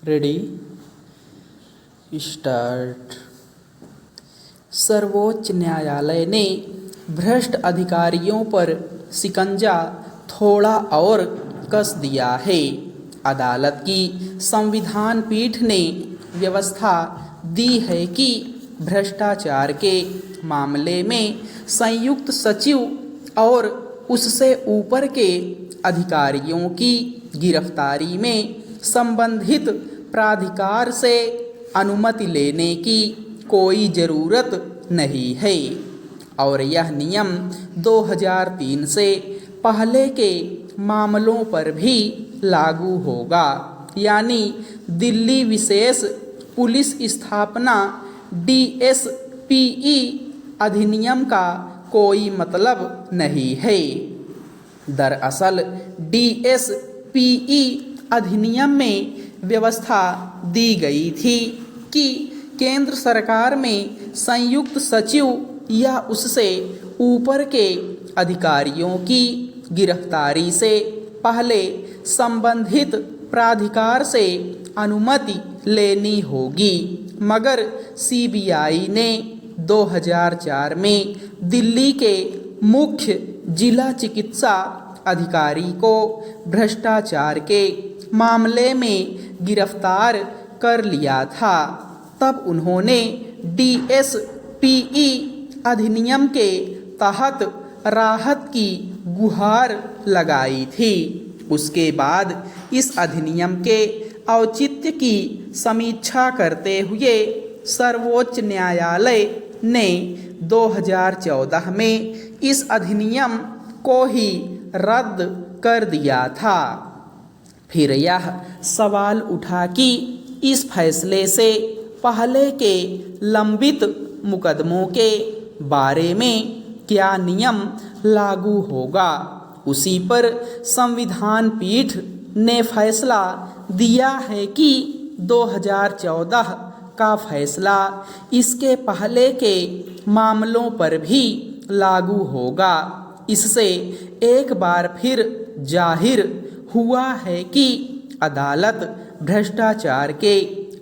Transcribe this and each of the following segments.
Ready start. सर्वोच्च न्यायालय ने भ्रष्ट अधिकारियों पर शिकंजा थोड़ा और कस दिया है। अदालत की संविधान पीठ ने व्यवस्था दी है कि भ्रष्टाचार के मामले में संयुक्त सचिव और उससे ऊपर के अधिकारियों की गिरफ्तारी में संबंधित प्राधिकार से अनुमति लेने की कोई ज़रूरत नहीं है और यह नियम 2003 से पहले के मामलों पर भी लागू होगा। यानी दिल्ली विशेष पुलिस स्थापना DSPE अधिनियम का कोई मतलब नहीं है। दरअसल DSPE अधिनियम में व्यवस्था दी गई थी कि केंद्र सरकार में संयुक्त सचिव या उससे ऊपर के अधिकारियों की गिरफ्तारी से पहले संबंधित प्राधिकार से अनुमति लेनी होगी, मगर CBI ने 2004 में दिल्ली के मुख्य जिला चिकित्सा अधिकारी को भ्रष्टाचार के मामले में गिरफ्तार कर लिया था। तब उन्होंने DSPE अधिनियम के तहत राहत की गुहार लगाई थी। उसके बाद इस अधिनियम के औचित्य की समीक्षा करते हुए सर्वोच्च न्यायालय ने 2014 में इस अधिनियम को ही रद्द कर दिया था। फिर यह सवाल उठा कि इस फैसले से पहले के लंबित मुकदमों के बारे में क्या नियम लागू होगा। उसी पर संविधान पीठ ने फैसला दिया है कि 2014 का फैसला इसके पहले के मामलों पर भी लागू होगा। इससे एक बार फिर जाहिर हुआ है कि अदालत भ्रष्टाचार के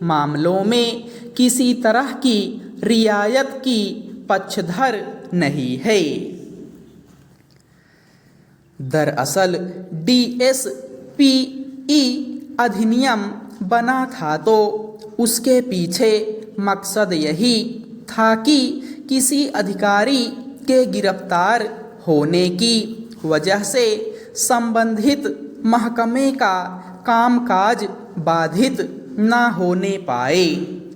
मामलों में किसी तरह की रियायत की पक्षधर नहीं है। दरअसल DSPE अधिनियम बना था तो उसके पीछे मकसद यही था कि किसी अधिकारी के गिरफ्तार होने की वजह से संबंधित महकमे का कामकाज बाधित न होने पाए।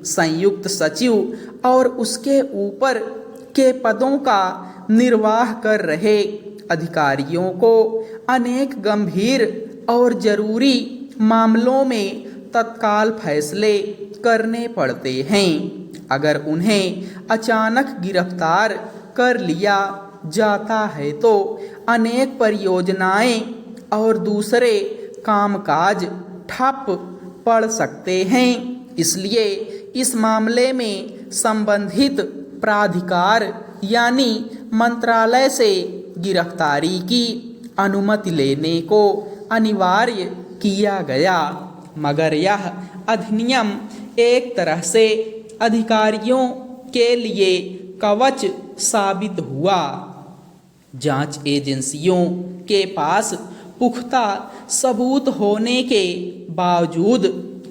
संयुक्त सचिव और उसके ऊपर के पदों का निर्वाह कर रहे अधिकारियों को अनेक गंभीर और जरूरी मामलों में तत्काल फैसले करने पड़ते हैं। अगर उन्हें अचानक गिरफ्तार कर लिया जाता है तो अनेक परियोजनाएं और दूसरे कामकाज ठप पड़ सकते हैं। इसलिए इस मामले में संबंधित प्राधिकार यानी मंत्रालय से गिरफ्तारी की अनुमति लेने को अनिवार्य किया गया। मगर यह अधिनियम एक तरह से अधिकारियों के लिए कवच साबित हुआ। जांच एजेंसियों के पास पुख्ता सबूत होने के बावजूद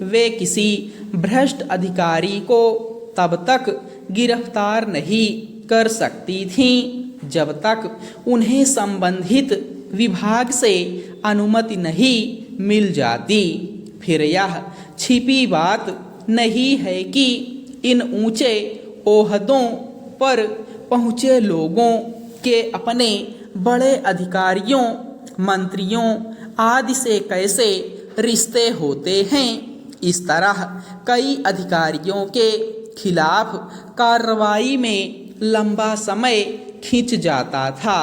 वे किसी भ्रष्ट अधिकारी को तब तक गिरफ्तार नहीं कर सकती थीं जब तक उन्हें संबंधित विभाग से अनुमति नहीं मिल जाती। फिर यह छिपी बात नहीं है कि इन ऊंचे ओहदों पर पहुँचे लोगों के अपने बड़े अधिकारियों, मंत्रियों आदि से कैसे रिश्ते होते हैं। इस तरह कई अधिकारियों के खिलाफ कार्रवाई में लंबा समय खिंच जाता था।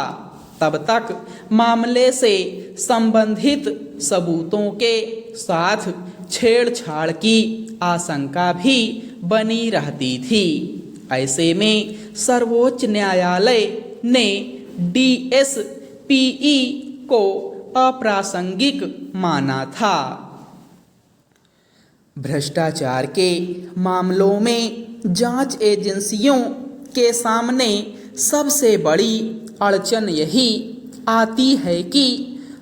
तब तक मामले से संबंधित सबूतों के साथ छेड़छाड़ की आशंका भी बनी रहती थी। ऐसे में सर्वोच्च न्यायालय ने DSPE को अप्रासंगिक माना था। भ्रष्टाचार के मामलों में जांच एजेंसियों के सामने सबसे बड़ी अड़चन यही आती है कि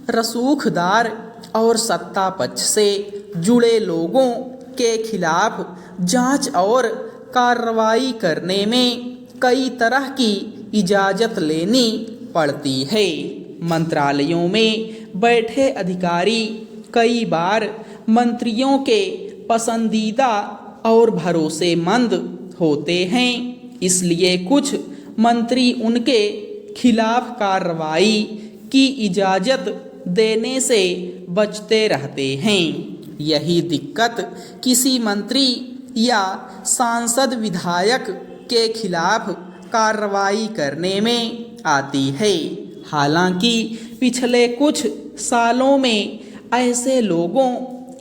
रसूखदार और सत्ता पक्ष से जुड़े लोगों के खिलाफ जांच और कार्रवाई करने में कई तरह की इजाज़त लेनी पड़ती है। मंत्रालयों में बैठे अधिकारी कई बार मंत्रियों के पसंदीदा और भरोसेमंद होते हैं, इसलिए कुछ मंत्री उनके खिलाफ कार्रवाई की इजाज़त देने से बचते रहते हैं। यही दिक्कत किसी मंत्री या सांसद विधायक के खिलाफ कार्रवाई करने में आती है। हालांकि पिछले कुछ सालों में ऐसे लोगों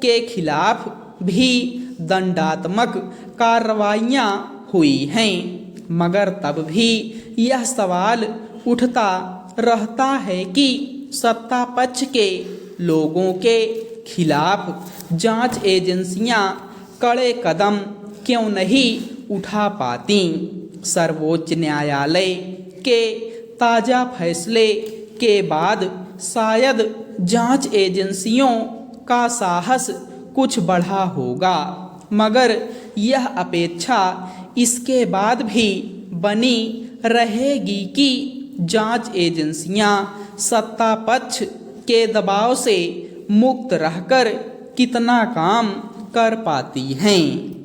के खिलाफ भी दंडात्मक कार्रवाइयाँ हुई हैं, मगर तब भी यह सवाल उठता रहता है कि सत्ता पक्ष के लोगों के खिलाफ जांच एजेंसियां कड़े कदम क्यों नहीं उठा पाती। सर्वोच्च न्यायालय के ताज़ा फैसले के बाद शायद जांच एजेंसियों का साहस कुछ बढ़ा होगा, मगर यह अपेक्षा इसके बाद भी बनी रहेगी कि जांच एजेंसियां सत्ता पक्ष के दबाव से मुक्त रहकर कितना काम कर पाती हैं।